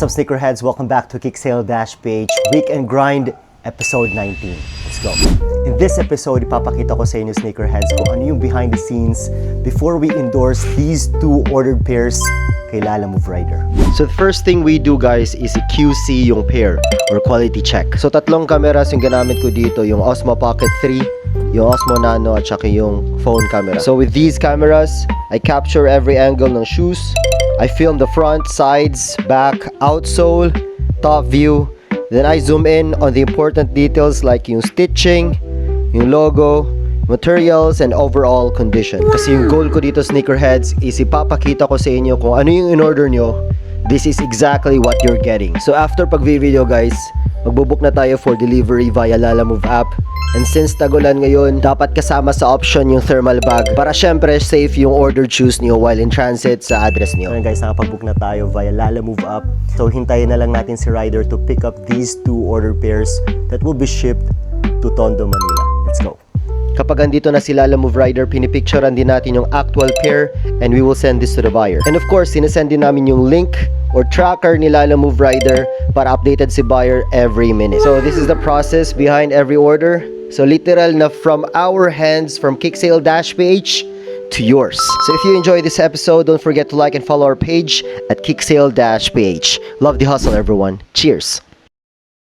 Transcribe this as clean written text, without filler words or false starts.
What's up, sneakerheads? Welcome back to Kicksale-PH Weekend Grind Episode 19. Let's go. In this episode, ipapakita ko sa inyo, sneakerheads, kung ano yung behind the scenes before we endorse these two ordered pairs kay Lalamove Rider. So the first thing we do, guys, is QC yung pair or quality check. So tatlong cameras yung ginamit ko dito, yung Osmo Pocket 3, yung Osmo Nano, at saka yung phone camera. So with these cameras, I capture every angle ng shoes. I film the front, sides, back, outsole, top view. Then I zoom in on the important details like yung stitching, yung logo, materials, and overall condition. Kasi yung goal ko dito, sneakerheads, is ipapakita ko sa inyo kung ano yung in-order nyo. This is exactly what you're getting. So after pag-video, guys, magbubook na tayo for delivery via Lalamove app. And since tagulan ngayon, dapat kasama sa option yung thermal bag para syempre safe yung ordered shoes niyo while in transit sa address niyo. Ngayon, guys, nakapag-book na tayo via Lalamove app. So hintayin na lang natin si Rider to pick up these two order pairs that will be shipped to Tondo, Manila. Let's go. Kapag andito na si Lalamove Rider, pinipicturean din natin yung actual pair and we will send this to the buyer. And of course, sinesend din namin yung link or tracker ni Lalamove Rider para updated si buyer every minute. So this is the process behind every order. So literal na from our hands, from Kicksale-PH to yours. So if you enjoyed this episode, don't forget to like and follow our page at Kicksale-PH. Love the hustle, everyone. Cheers!